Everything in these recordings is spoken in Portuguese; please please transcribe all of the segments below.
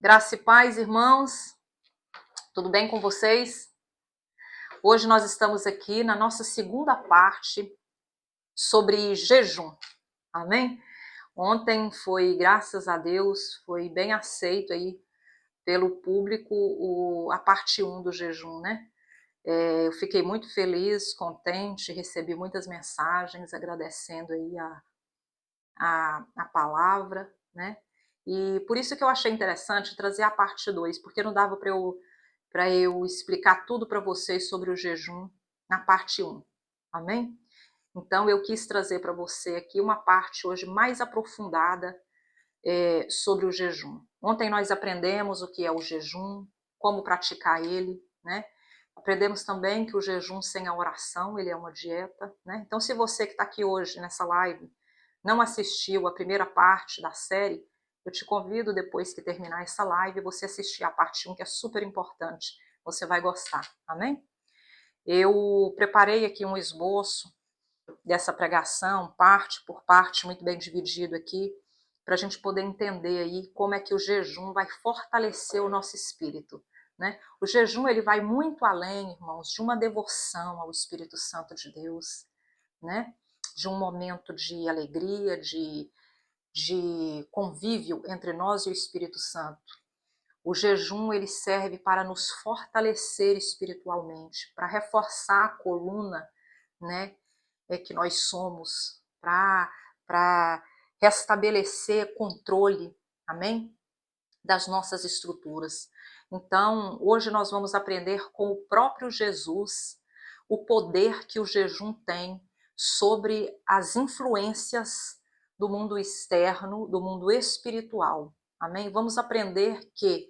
Graça e paz, irmãos, tudo bem com vocês? Hoje nós estamos aqui na nossa segunda parte sobre jejum, amém? Ontem foi, graças a Deus, foi bem aceito aí pelo público a parte 1 do jejum, né? Eu fiquei muito feliz, contente, recebi muitas mensagens agradecendo aí a palavra, né? E por isso que eu achei interessante trazer a parte 2, porque não dava para eu explicar tudo para vocês sobre o jejum na parte 1. Amém? Então eu quis trazer para você aqui uma parte hoje mais aprofundada sobre o jejum. Ontem nós aprendemos o que é o jejum, como praticar ele, né? Aprendemos também que o jejum sem a oração, ele é uma dieta, né? Então se você que está aqui hoje nessa live não assistiu a primeira parte da série, eu te convido, depois que terminar essa live, você assistir a parte 1, que é super importante. Você vai gostar, amém? Eu preparei aqui um esboço dessa pregação, parte por parte, muito bem dividido aqui, para a gente poder entender aí como é que o jejum vai fortalecer o nosso espírito, né? O jejum, ele vai muito além, irmãos, de uma devoção ao Espírito Santo de Deus, né? De um momento de alegria, de convívio entre nós e o Espírito Santo. O jejum, ele serve para nos fortalecer espiritualmente, para reforçar a coluna, né, que nós somos, para restabelecer controle, amém? Das nossas estruturas. Então, hoje nós vamos aprender com o próprio Jesus o poder que o jejum tem sobre as influências do mundo externo, do mundo espiritual. Amém? Vamos aprender que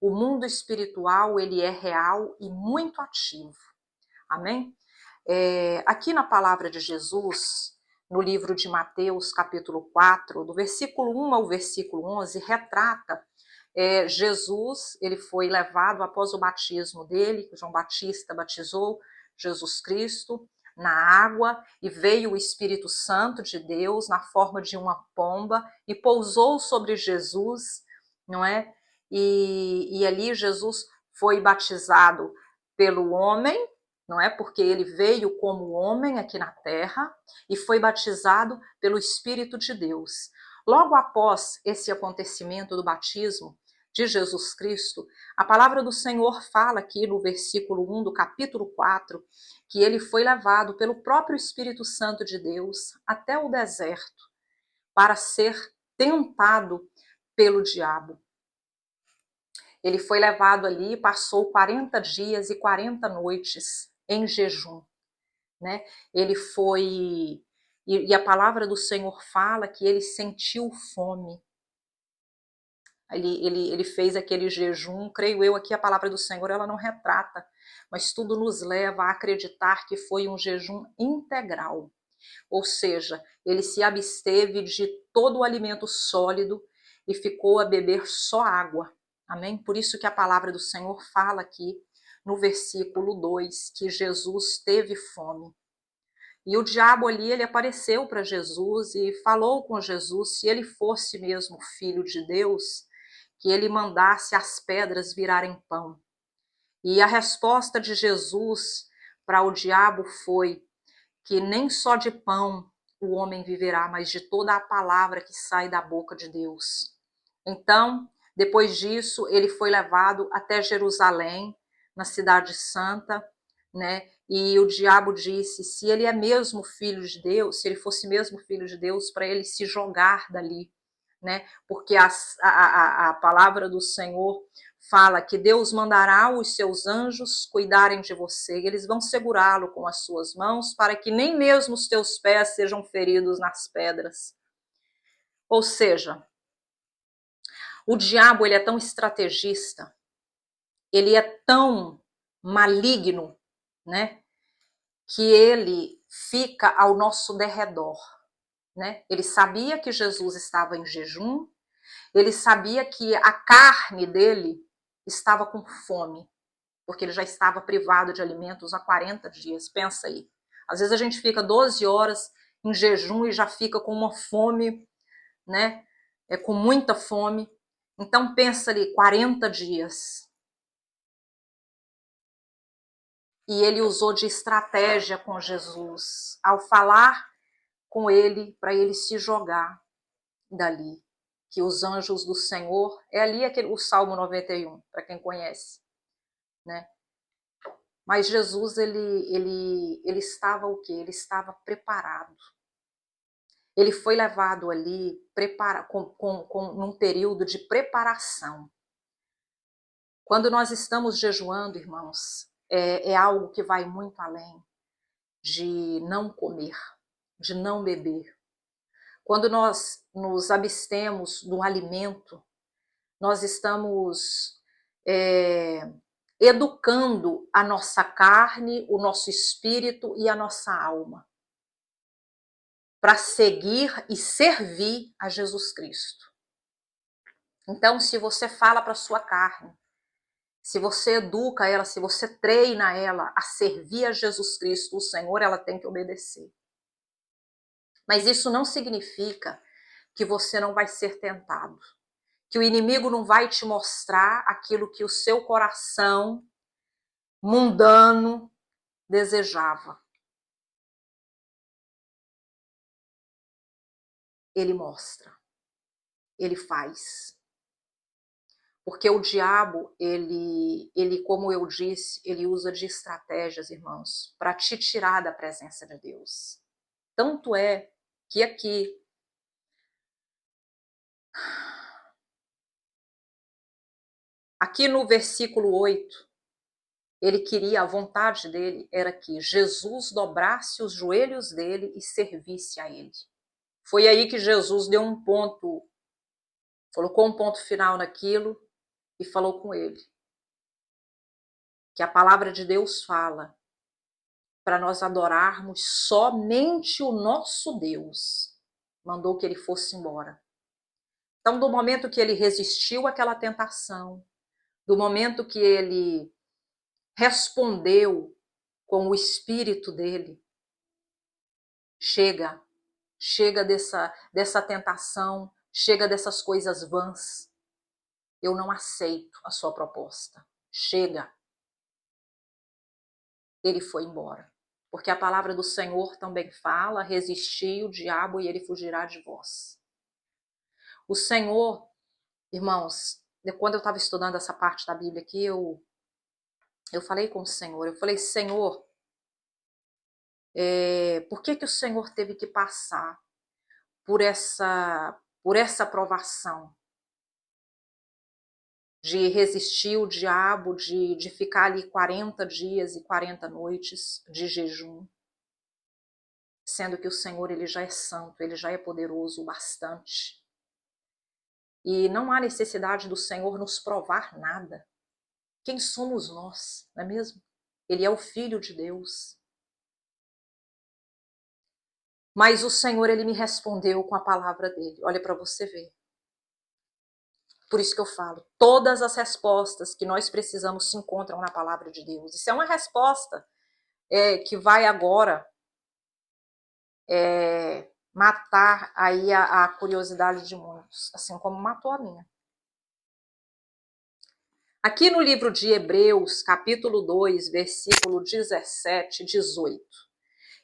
o mundo espiritual, ele é real e muito ativo. Amém? Aqui na palavra de Jesus, no livro de Mateus, capítulo 4, do versículo 1 ao versículo 11, retrata Jesus, ele foi levado após o batismo dele, João Batista batizou Jesus Cristo na água, e veio o Espírito Santo de Deus na forma de uma pomba e pousou sobre Jesus, não é? E ali Jesus foi batizado pelo homem, não é? Porque ele veio como homem aqui na terra e foi batizado pelo Espírito de Deus. Logo após esse acontecimento do batismo de Jesus Cristo, a palavra do Senhor fala aqui no versículo 1 do capítulo 4, que ele foi levado pelo próprio Espírito Santo de Deus até o deserto para ser tentado pelo diabo. Ele foi levado ali, passou 40 dias e 40 noites em jejum, né? Ele foi, e a palavra do Senhor fala que ele sentiu fome. Ele fez aquele jejum, creio eu, aqui a palavra do Senhor ela não retrata, mas tudo nos leva a acreditar que foi um jejum integral. Ou seja, ele se absteve de todo o alimento sólido e ficou a beber só água. Amém? Por isso que a palavra do Senhor fala aqui no versículo 2 que Jesus teve fome. E o diabo ali, ele apareceu para Jesus e falou com Jesus, se ele fosse mesmo filho de Deus, que ele mandasse as pedras virarem pão. E a resposta de Jesus para o diabo foi que nem só de pão o homem viverá, mas de toda a palavra que sai da boca de Deus. Então, depois disso, ele foi levado até Jerusalém, na cidade santa, né? E o diabo disse, se ele é mesmo filho de Deus, se ele fosse mesmo filho de Deus, para ele se jogar dali, né? Porque a palavra do Senhor fala que Deus mandará os seus anjos cuidarem de você, e eles vão segurá-lo com as suas mãos, para que nem mesmo os teus pés sejam feridos nas pedras. Ou seja, o diabo, ele é tão estrategista, ele é tão maligno, né, que ele fica ao nosso derredor, né? Ele sabia que Jesus estava em jejum, ele sabia que a carne dele estava com fome, porque ele já estava privado de alimentos há 40 dias, pensa aí. Às vezes a gente fica 12 horas em jejum e já fica com uma fome, né? Com muita fome. Então pensa ali, 40 dias. E ele usou de estratégia com Jesus, ao falar com ele, para ele se jogar dali. Que os anjos do Senhor, é ali o Salmo 91, para quem conhece, né? Mas Jesus, ele estava o quê? Ele estava preparado. Ele foi levado ali num período de preparação. Quando nós estamos jejuando, irmãos, é algo que vai muito além de não comer, de não beber. Quando nós nos abstemos do alimento, nós estamos educando a nossa carne, o nosso espírito e a nossa alma para seguir e servir a Jesus Cristo. Então, se você fala para a sua carne, se você educa ela, se você treina ela a servir a Jesus Cristo, o Senhor, ela tem que obedecer. Mas isso não significa que você não vai ser tentado, que o inimigo não vai te mostrar aquilo que o seu coração mundano desejava. Ele mostra, ele faz. Porque o diabo, ele, como eu disse, ele usa de estratégias, irmãos, para te tirar da presença de Deus. Tanto é que aqui no versículo 8, ele queria, a vontade dele era que Jesus dobrasse os joelhos dele e servisse a ele. Foi aí que Jesus deu um ponto, colocou um ponto final naquilo e falou com ele. Que a palavra de Deus fala para nós adorarmos somente o nosso Deus. Mandou que ele fosse embora. Então, do momento que ele resistiu àquela tentação, do momento que ele respondeu com o espírito dele, chega dessa tentação, chega dessas coisas vãs. Eu não aceito a sua proposta. Chega. Ele foi embora. Porque a palavra do Senhor também fala, resisti o diabo e ele fugirá de vós. O Senhor, irmãos, quando eu estava estudando essa parte da Bíblia aqui, eu falei com o Senhor, eu falei, Senhor, por que o Senhor teve que passar por essa provação? De resistir o diabo, de ficar ali 40 dias e 40 noites de jejum, sendo que o Senhor, ele já é santo, ele já é poderoso o bastante. E não há necessidade do Senhor nos provar nada. Quem somos nós, não é mesmo? Ele é o Filho de Deus. Mas o Senhor, ele me respondeu com a palavra dele. Olha para você ver. Por isso que eu falo, todas as respostas que nós precisamos se encontram na palavra de Deus. Isso é uma resposta que vai agora matar aí a curiosidade de muitos, assim como matou a minha. Aqui no livro de Hebreus, capítulo 2, versículo 17 e 18.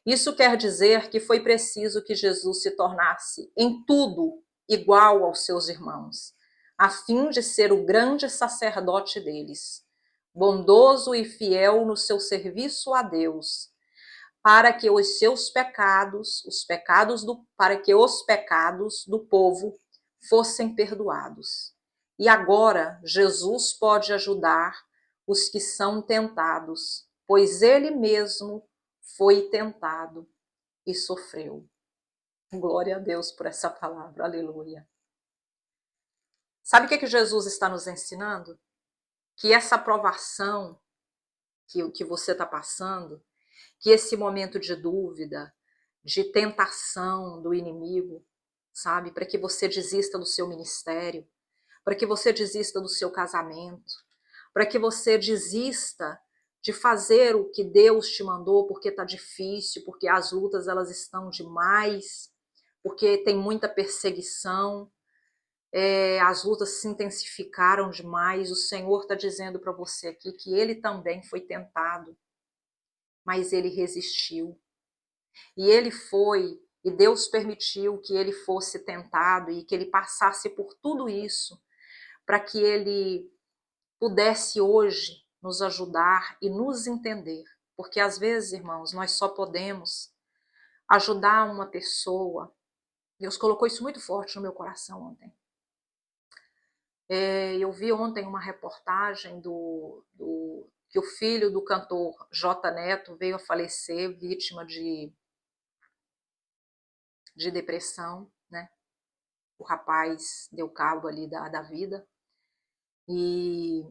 Isso quer dizer que foi preciso que Jesus se tornasse em tudo igual aos seus irmãos, a fim de ser o grande sacerdote deles, bondoso e fiel no seu serviço a Deus, para que os seus pecados, para que os pecados do povo fossem perdoados. E agora Jesus pode ajudar os que são tentados, pois ele mesmo foi tentado e sofreu. Glória a Deus por essa palavra, aleluia. Sabe o que Jesus está nos ensinando? Que essa provação que você está passando, que esse momento de dúvida, de tentação do inimigo, sabe? Para que você desista do seu ministério, para que você desista do seu casamento, para que você desista de fazer o que Deus te mandou, porque está difícil, porque as lutas elas estão demais, porque tem muita perseguição. as lutas se intensificaram demais. O Senhor está dizendo para você aqui que ele também foi tentado, mas ele resistiu. E ele foi, e Deus permitiu que ele fosse tentado e que ele passasse por tudo isso, para que ele pudesse hoje nos ajudar e nos entender. Porque às vezes, irmãos, nós só podemos ajudar uma pessoa. Deus colocou isso muito forte no meu coração ontem. Eu vi ontem uma reportagem que o filho do cantor J Neto veio a falecer vítima de depressão, né? O rapaz deu cabo ali da vida. E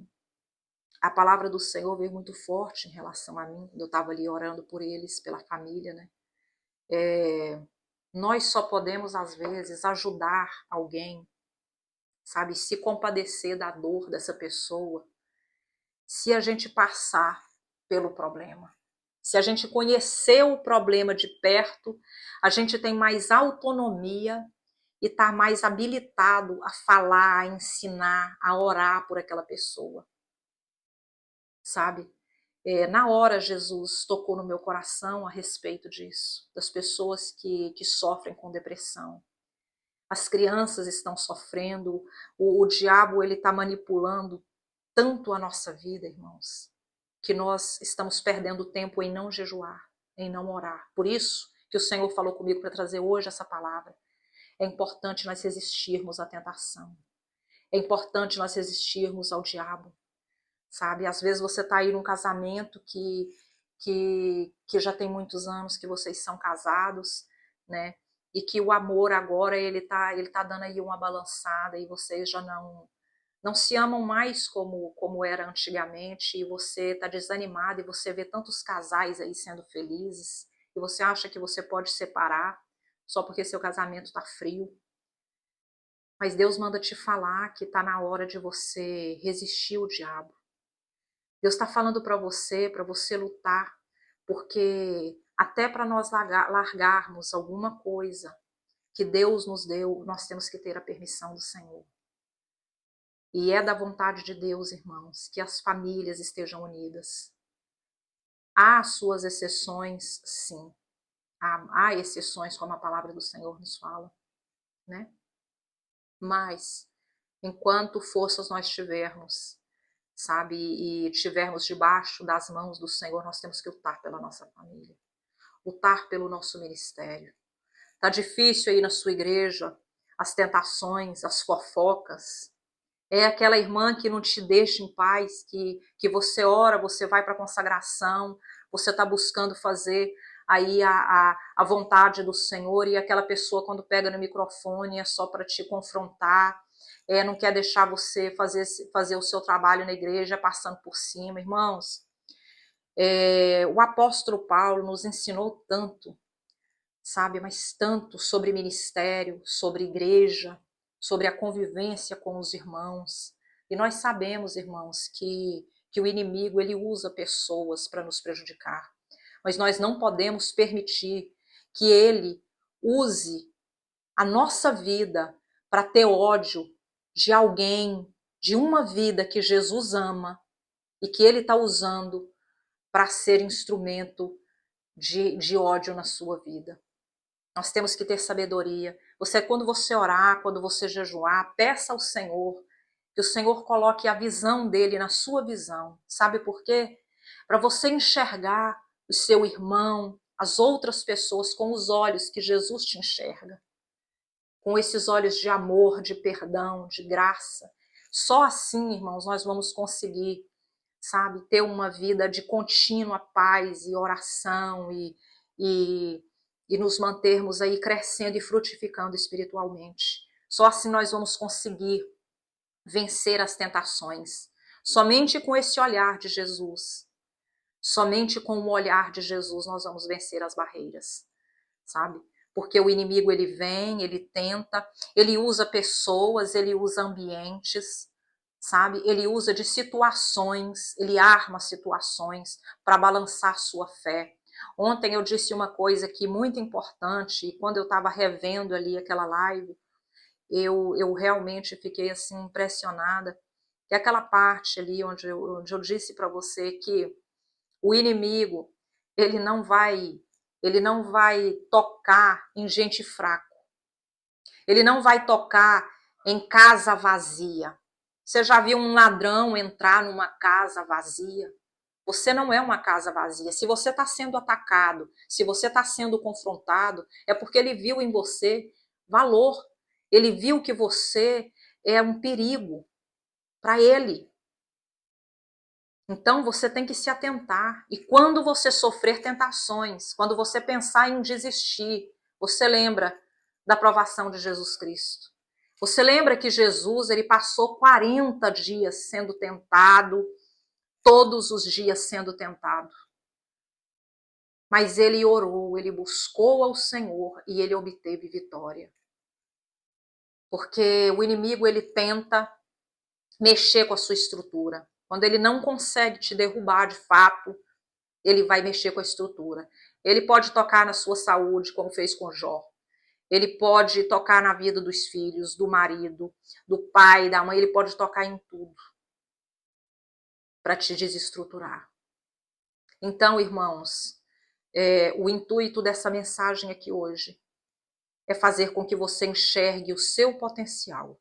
a palavra do Senhor veio muito forte em relação a mim, quando eu estava ali orando por eles, pela família, né? Nós só podemos, às vezes, ajudar alguém, sabe? Se compadecer da dor dessa pessoa, se a gente passar pelo problema. Se a gente conhecer o problema de perto, a gente tem mais autonomia e está mais habilitado a falar, a ensinar, a orar por aquela pessoa. Sabe? Na hora, Jesus tocou no meu coração a respeito disso, das pessoas que sofrem com depressão. As crianças estão sofrendo, o diabo ele está manipulando tanto a nossa vida, irmãos, que nós estamos perdendo tempo em não jejuar, em não orar. Por isso que o Senhor falou comigo para trazer hoje essa palavra. É importante nós resistirmos à tentação. É importante nós resistirmos ao diabo. Sabe? Às vezes você está aí num casamento que já tem muitos anos que vocês são casados, né? E que o amor agora ele tá dando aí uma balançada e vocês já não se amam mais como era antigamente, e você está desanimado e você vê tantos casais aí sendo felizes e você acha que você pode separar só porque seu casamento está frio. Mas Deus manda te falar que está na hora de você resistir ao diabo. Deus está falando para você lutar, porque até para nós largarmos alguma coisa que Deus nos deu, nós temos que ter a permissão do Senhor. E é da vontade de Deus, irmãos, que as famílias estejam unidas. Há suas exceções, sim. Há exceções, como a palavra do Senhor nos fala, né? Mas, enquanto forças nós tivermos, sabe, e estivermos debaixo das mãos do Senhor, nós temos que lutar pela nossa família, lutar pelo nosso ministério. Tá difícil aí na sua igreja, as tentações, as fofocas. É aquela irmã que não te deixa em paz, que você ora, você vai para a consagração, você está buscando fazer aí a vontade do Senhor, e aquela pessoa quando pega no microfone é só para te confrontar, não quer deixar você fazer o seu trabalho na igreja passando por cima. Irmãos, o apóstolo Paulo nos ensinou tanto, sabe, mas tanto sobre ministério, sobre igreja, sobre a convivência com os irmãos. E nós sabemos, irmãos, que o inimigo ele usa pessoas para nos prejudicar. Mas nós não podemos permitir que ele use a nossa vida para ter ódio de alguém, de uma vida que Jesus ama e que ele está usando para ser instrumento de ódio na sua vida. Nós temos que ter sabedoria. Quando você orar, quando você jejuar, peça ao Senhor que o Senhor coloque a visão dele na sua visão. Sabe por quê? Para você enxergar o seu irmão, as outras pessoas com os olhos que Jesus te enxerga. Com esses olhos de amor, de perdão, de graça. Só assim, irmãos, nós vamos conseguir, sabe, ter uma vida de contínua paz e oração e nos mantermos aí crescendo e frutificando espiritualmente. Só assim nós vamos conseguir vencer as tentações. Somente com esse olhar de Jesus, somente com o olhar de Jesus nós vamos vencer as barreiras, sabe? Porque o inimigo ele vem, ele tenta, ele usa pessoas, ele usa ambientes, sabe? Ele usa de situações, ele arma situações para balançar sua fé. Ontem eu disse uma coisa aqui muito importante, e quando eu estava revendo ali aquela live, eu realmente fiquei assim impressionada. Que aquela parte ali onde eu disse para você que o inimigo, ele não vai tocar em gente fraca. Ele não vai tocar em casa vazia. Você já viu um ladrão entrar numa casa vazia? Você não é uma casa vazia. Se você está sendo atacado, se você está sendo confrontado, é porque ele viu em você valor. Ele viu que você é um perigo para ele. Então você tem que se atentar. E quando você sofrer tentações, quando você pensar em desistir, você lembra da provação de Jesus Cristo. Você lembra que Jesus, ele passou 40 dias sendo tentado, todos os dias sendo tentado. Mas ele orou, ele buscou ao Senhor e ele obteve vitória. Porque o inimigo, ele tenta mexer com a sua estrutura. Quando ele não consegue te derrubar de fato, ele vai mexer com a estrutura. Ele pode tocar na sua saúde, como fez com Jó. Ele pode tocar na vida dos filhos, do marido, do pai, da mãe. Ele pode tocar em tudo para te desestruturar. Então, irmãos, o intuito dessa mensagem aqui hoje é fazer com que você enxergue o seu potencial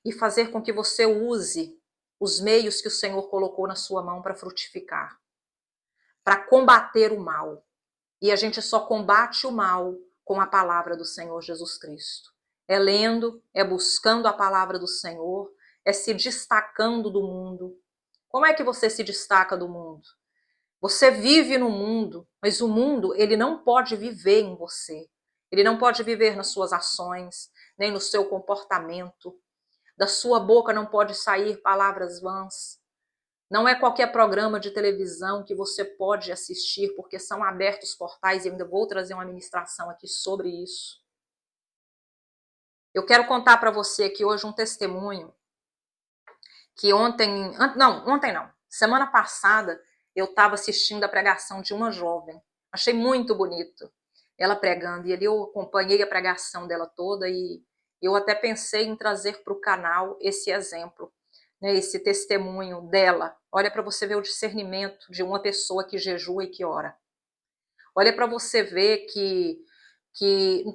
e fazer com que você use os meios que o Senhor colocou na sua mão para frutificar, para combater o mal. E a gente só combate o mal com a palavra do Senhor Jesus Cristo. É lendo, é buscando a palavra do Senhor, é se destacando do mundo. Como é que você se destaca do mundo? Você vive no mundo, mas o mundo, ele não pode viver em você. Ele não pode viver nas suas ações, nem no seu comportamento. Da sua boca não pode sair palavras vãs. Não é qualquer programa de televisão que você pode assistir, porque são abertos portais, e ainda vou trazer uma ministração aqui sobre isso. Eu quero contar para você aqui hoje um testemunho que semana passada eu estava assistindo a pregação de uma jovem. Achei muito bonito ela pregando, e ali eu acompanhei a pregação dela toda e eu até pensei em trazer para o canal esse exemplo, né, esse testemunho dela. Olha para você ver o discernimento de uma pessoa que jejua e que ora. Olha para você ver que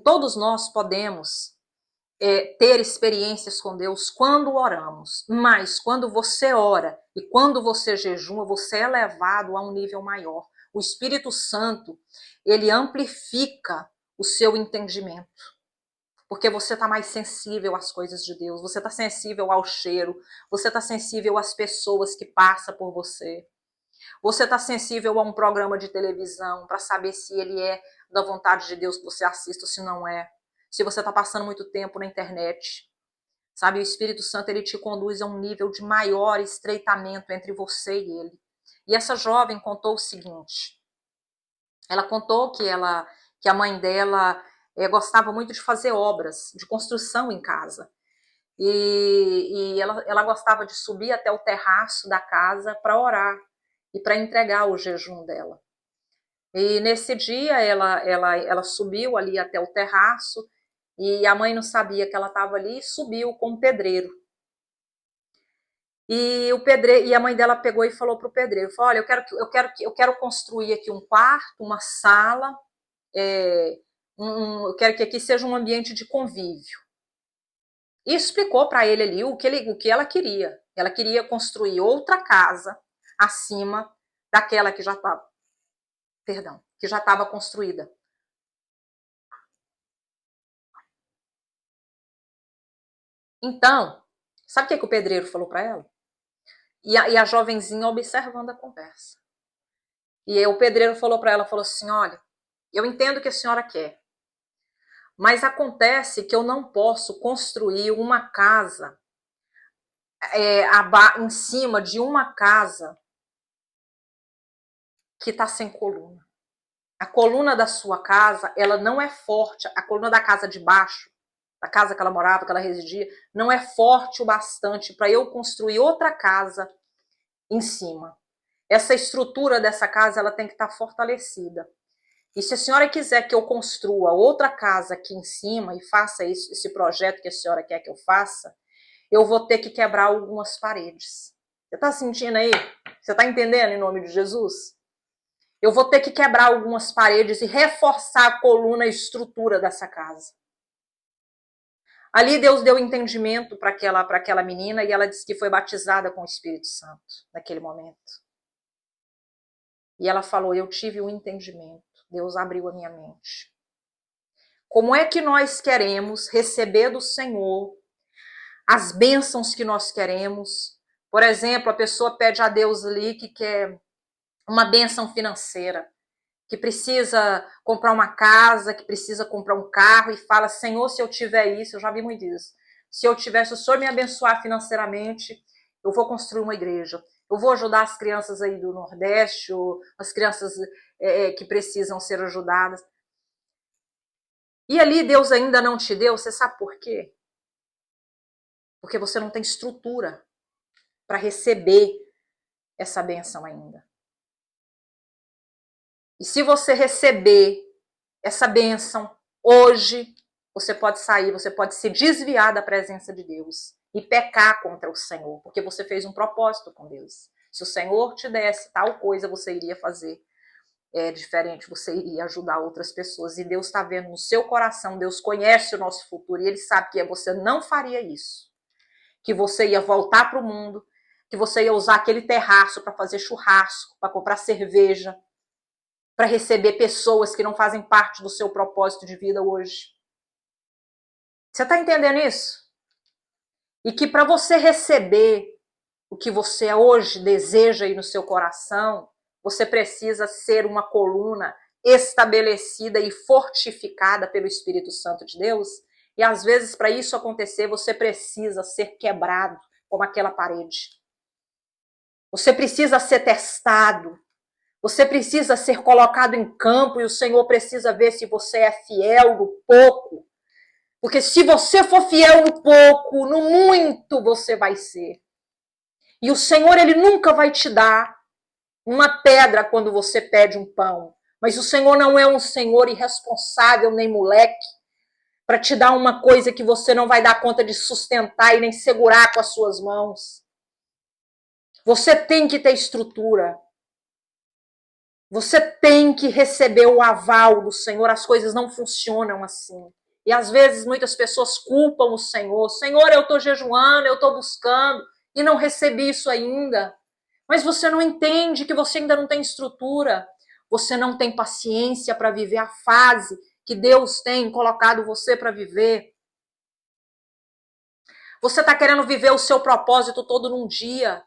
todos nós podemos ter experiências com Deus quando oramos, mas quando você ora e quando você jejuma, você é levado a um nível maior. O Espírito Santo, ele amplifica o seu entendimento, porque você está mais sensível às coisas de Deus, você está sensível ao cheiro, você está sensível às pessoas que passam por você, você está sensível a um programa de televisão para saber se ele é da vontade de Deus que você assista ou se não é. Se você está passando muito tempo na internet, sabe? O Espírito Santo, ele te conduz a um nível de maior estreitamento entre você e ele. E essa jovem contou o seguinte, ela contou que a mãe dela gostava muito de fazer obras de construção em casa. E ela gostava de subir até o terraço da casa para orar e para entregar o jejum dela. E nesse dia ela subiu ali até o terraço e a mãe não sabia que ela estava ali e subiu com o pedreiro. E a mãe dela pegou e falou para o pedreiro, falou, olha, eu quero construir aqui um quarto, uma sala, eu quero que aqui seja um ambiente de convívio. E explicou para ele ali o que ela queria. Ela queria construir outra casa acima daquela que já estava construída. Então, sabe o que o pedreiro falou para ela? E a jovenzinha observando a conversa. E aí o pedreiro falou para ela, falou assim, olha, eu entendo o que a senhora quer, mas acontece que eu não posso construir uma casa em cima de uma casa que está sem coluna. A coluna da sua casa, ela não é forte, a coluna da casa de baixo, da casa que ela morava, que ela residia, não é forte o bastante para eu construir outra casa em cima. Essa estrutura dessa casa, ela tem que estar fortalecida. E se a senhora quiser que eu construa outra casa aqui em cima e faça isso, esse projeto que a senhora quer que eu faça, eu vou ter que quebrar algumas paredes. Você está sentindo aí? Você está entendendo em nome de Jesus? Eu vou ter que quebrar algumas paredes e reforçar a coluna e estrutura dessa casa. Ali Deus deu entendimento para aquela menina e ela disse que foi batizada com o Espírito Santo naquele momento. E ela falou, eu tive um entendimento. Deus abriu a minha mente. Como é que nós queremos receber do Senhor as bênçãos que nós queremos? Por exemplo, a pessoa pede a Deus ali que quer uma bênção financeira, que precisa comprar uma casa, que precisa comprar um carro e fala, Senhor, se eu tiver isso, eu já vi muito isso, se eu tiver, se o Senhor me abençoar financeiramente, eu vou construir uma igreja, eu vou ajudar as crianças aí do Nordeste, ou as crianças que precisam ser ajudadas. E ali Deus ainda não te deu, você sabe por quê? Porque você não tem estrutura para receber essa bênção ainda. E se você receber essa bênção hoje, você pode sair, você pode se desviar da presença de Deus e pecar contra o Senhor, porque você fez um propósito com Deus. Se o Senhor te desse tal coisa, você iria fazer diferente, você iria ajudar outras pessoas. E Deus está vendo no seu coração, Deus conhece o nosso futuro e Ele sabe que você não faria isso. Que você ia voltar para o mundo, que você ia usar aquele terraço para fazer churrasco, para comprar cerveja, para receber pessoas que não fazem parte do seu propósito de vida hoje. Você está entendendo isso? E que para você receber o que você hoje deseja aí no seu coração, você precisa ser uma coluna estabelecida e fortificada pelo Espírito Santo de Deus. E às vezes, para isso acontecer, você precisa ser quebrado como aquela parede. Você precisa ser testado. Você precisa ser colocado em campo e o Senhor precisa ver se você é fiel no pouco. Porque se você for fiel no pouco, no muito você vai ser. E o Senhor, Ele nunca vai te dar uma pedra quando você pede um pão. Mas o Senhor não é um Senhor irresponsável nem moleque para te dar uma coisa que você não vai dar conta de sustentar e nem segurar com as suas mãos. Você tem que ter estrutura. Você tem que receber o aval do Senhor. As coisas não funcionam assim. E às vezes muitas pessoas culpam o Senhor. Senhor, eu estou jejuando, eu estou buscando e não recebi isso ainda. Mas você não entende que você ainda não tem estrutura. Você não tem paciência para viver a fase que Deus tem colocado você para viver. Você está querendo viver o seu propósito todo num dia.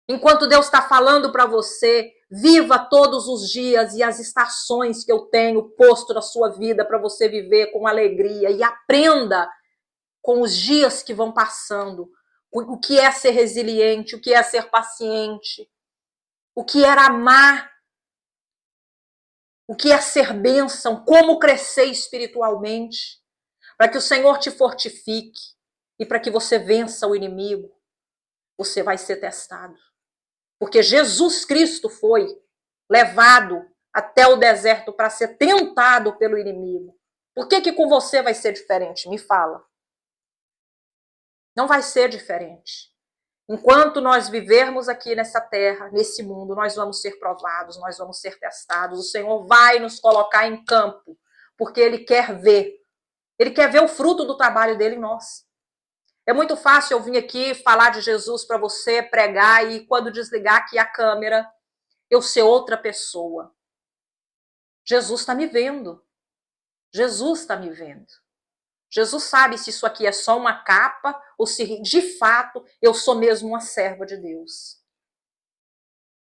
Enquanto Deus está falando para você, viva todos os dias e as estações que eu tenho posto na sua vida para você viver com alegria e aprenda com os dias que vão passando o que é ser resiliente, o que é ser paciente, o que é amar, o que é ser bênção, como crescer espiritualmente, para que o Senhor te fortifique e para que você vença o inimigo. Você vai ser testado. Porque Jesus Cristo foi levado até o deserto para ser tentado pelo inimigo. Por que com você vai ser diferente? Me fala. Não vai ser diferente. Enquanto nós vivermos aqui nessa terra, nesse mundo, nós vamos ser provados, nós vamos ser testados. O Senhor vai nos colocar em campo, porque Ele quer ver. Ele quer ver o fruto do trabalho dele em nós. É muito fácil eu vir aqui falar de Jesus para você, pregar e quando desligar aqui a câmera, eu ser outra pessoa. Jesus está me vendo. Jesus está me vendo. Jesus sabe se isso aqui é só uma capa ou se de fato eu sou mesmo uma serva de Deus.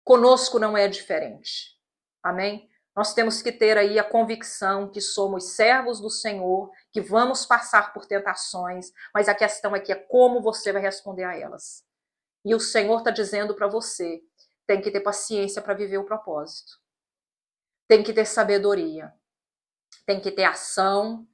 Conosco não é diferente. Amém? Nós temos que ter aí a convicção que somos servos do Senhor, que vamos passar por tentações, mas a questão aqui é como você vai responder a elas. E o Senhor está dizendo para você, tem que ter paciência para viver o propósito. Tem que ter sabedoria. Tem que ter ação.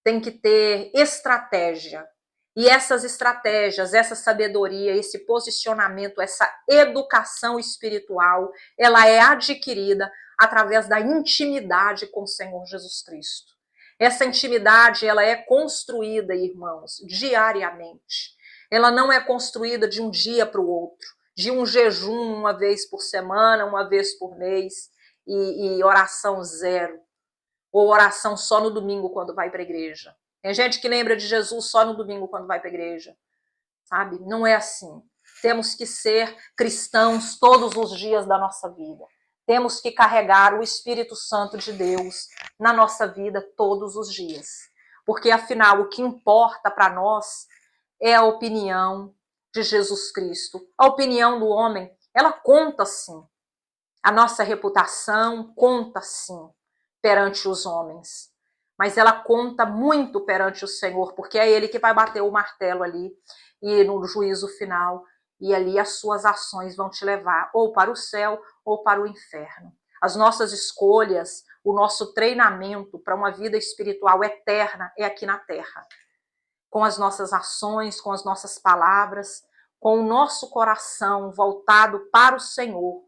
Tem que ter estratégia. E essas estratégias, essa sabedoria, esse posicionamento, essa educação espiritual, ela é adquirida através da intimidade com o Senhor Jesus Cristo. Essa intimidade, ela é construída, irmãos, diariamente. Ela não é construída de um dia para o outro, de um jejum uma vez por semana, uma vez por mês e oração zero. Ou oração só no domingo quando vai para a igreja. Tem gente que lembra de Jesus só no domingo quando vai para a igreja. Sabe? Não é assim. Temos que ser cristãos todos os dias da nossa vida. Temos que carregar o Espírito Santo de Deus na nossa vida todos os dias. Porque, afinal, o que importa para nós é a opinião de Jesus Cristo. A opinião do homem, ela conta sim. A nossa reputação conta sim perante os homens. Mas ela conta muito perante o Senhor, porque é Ele que vai bater o martelo ali e no juízo final, e ali as suas ações vão te levar ou para o céu ou para o inferno. As nossas escolhas, o nosso treinamento para uma vida espiritual eterna é aqui na terra. Com as nossas ações, com as nossas palavras, com o nosso coração voltado para o Senhor,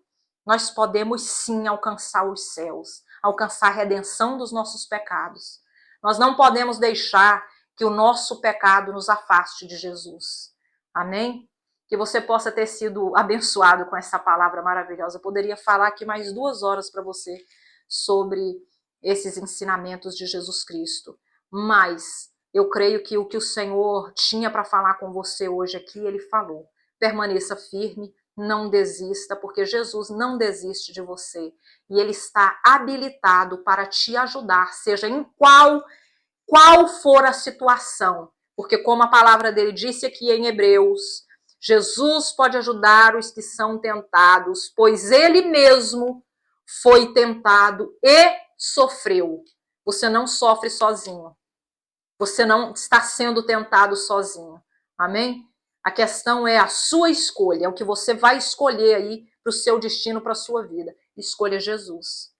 nós podemos sim alcançar os céus, alcançar a redenção dos nossos pecados. Nós não podemos deixar que o nosso pecado nos afaste de Jesus. Amém? Que você possa ter sido abençoado com essa palavra maravilhosa. Eu poderia falar aqui mais 2 horas para você sobre esses ensinamentos de Jesus Cristo. Mas eu creio que o que o Senhor tinha para falar com você hoje aqui, Ele falou. Permaneça firme, não desista, porque Jesus não desiste de você. E Ele está habilitado para te ajudar, seja em qual for a situação. Porque como a palavra dele disse aqui em Hebreus, Jesus pode ajudar os que são tentados, pois Ele mesmo foi tentado e sofreu. Você não sofre sozinho. Você não está sendo tentado sozinho. Amém? A questão é a sua escolha, é o que você vai escolher aí para o seu destino, para a sua vida. Escolha Jesus.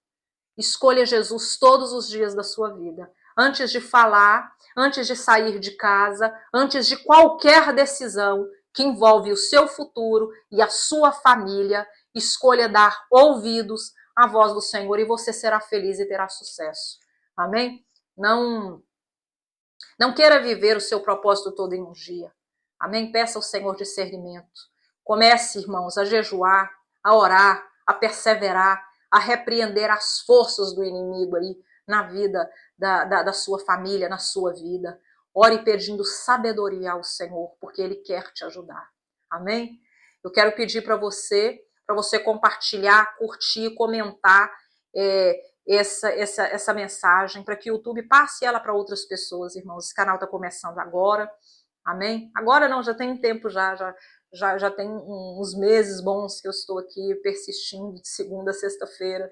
Escolha Jesus todos os dias da sua vida. Antes de falar, antes de sair de casa, antes de qualquer decisão que envolve o seu futuro e a sua família, escolha dar ouvidos à voz do Senhor e você será feliz e terá sucesso. Amém? Não queira viver o seu propósito todo em um dia. Amém? Peça ao Senhor discernimento. Comece, irmãos, a jejuar, a orar, a perseverar, a repreender as forças do inimigo aí na vida da sua família, na sua vida. Ore pedindo sabedoria ao Senhor, porque Ele quer te ajudar. Amém? Eu quero pedir para você compartilhar, curtir, comentar essa mensagem, para que o YouTube passe ela para outras pessoas, irmãos. Esse canal está começando agora. Amém? Agora não, já tem um tempo já tem uns meses bons que eu estou aqui persistindo de segunda a sexta-feira,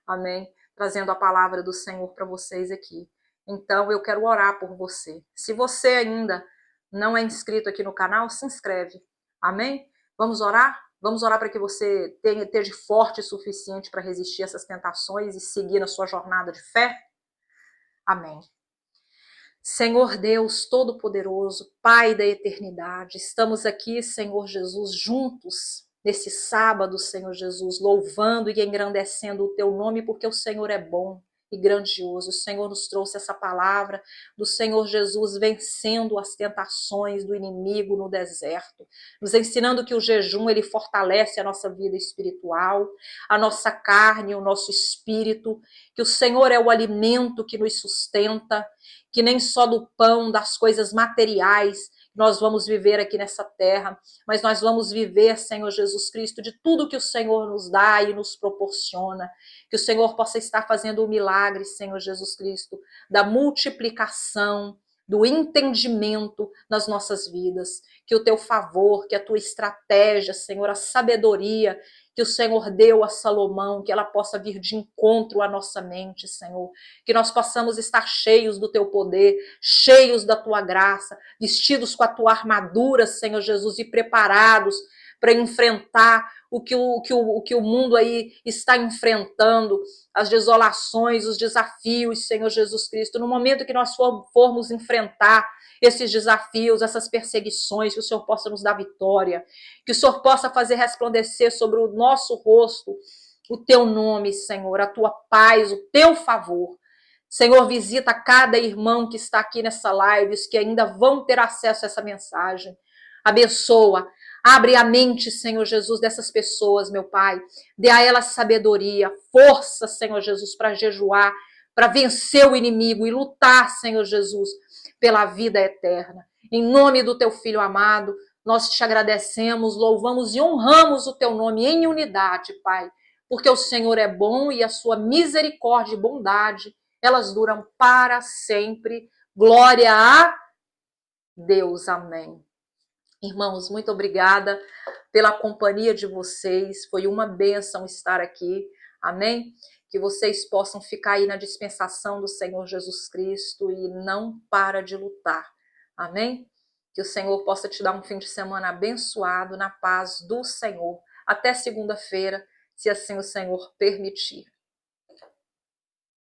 amém? Trazendo a palavra do Senhor para vocês aqui. Então eu quero orar por você. Se você ainda não é inscrito aqui no canal, se inscreve, amém? Vamos orar? Vamos orar para que você esteja forte o suficiente para resistir a essas tentações e seguir na sua jornada de fé? Amém. Senhor Deus Todo-Poderoso, Pai da eternidade, estamos aqui, Senhor Jesus, juntos nesse sábado, Senhor Jesus, louvando e engrandecendo o Teu nome, porque o Senhor é bom e grandioso. O Senhor nos trouxe essa palavra do Senhor Jesus vencendo as tentações do inimigo no deserto, nos ensinando que o jejum ele fortalece a nossa vida espiritual, a nossa carne, o nosso espírito, que o Senhor é o alimento que nos sustenta, que nem só do pão, das coisas materiais nós vamos viver aqui nessa terra, mas nós vamos viver, Senhor Jesus Cristo, de tudo que o Senhor nos dá e nos proporciona, que o Senhor possa estar fazendo o milagre, Senhor Jesus Cristo, da multiplicação, do entendimento nas nossas vidas, que o teu favor, que a tua estratégia, Senhor, a sabedoria que o Senhor deu a Salomão, que ela possa vir de encontro à nossa mente, Senhor, que nós possamos estar cheios do teu poder, cheios da tua graça, vestidos com a tua armadura, Senhor Jesus, e preparados para enfrentar o que o mundo aí está enfrentando, as desolações, os desafios, Senhor Jesus Cristo. No momento que nós formos enfrentar esses desafios, essas perseguições, que o Senhor possa nos dar vitória, que o Senhor possa fazer resplandecer sobre o nosso rosto o teu nome, Senhor, a tua paz, o teu favor. Senhor, visita cada irmão que está aqui nessa live, os que ainda vão ter acesso a essa mensagem. Abençoa, abre a mente, Senhor Jesus, dessas pessoas, meu Pai. Dê a elas sabedoria, força, Senhor Jesus, para jejuar, para vencer o inimigo e lutar, Senhor Jesus, pela vida eterna. Em nome do teu Filho amado, nós te agradecemos, louvamos e honramos o teu nome em unidade, Pai, porque o Senhor é bom e a sua misericórdia e bondade, elas duram para sempre. Glória a Deus. Amém. Irmãos, muito obrigada pela companhia de vocês. Foi uma bênção estar aqui. Amém? Que vocês possam ficar aí na dispensação do Senhor Jesus Cristo e não para de lutar. Amém? Que o Senhor possa te dar um fim de semana abençoado na paz do Senhor. Até segunda-feira, se assim o Senhor permitir.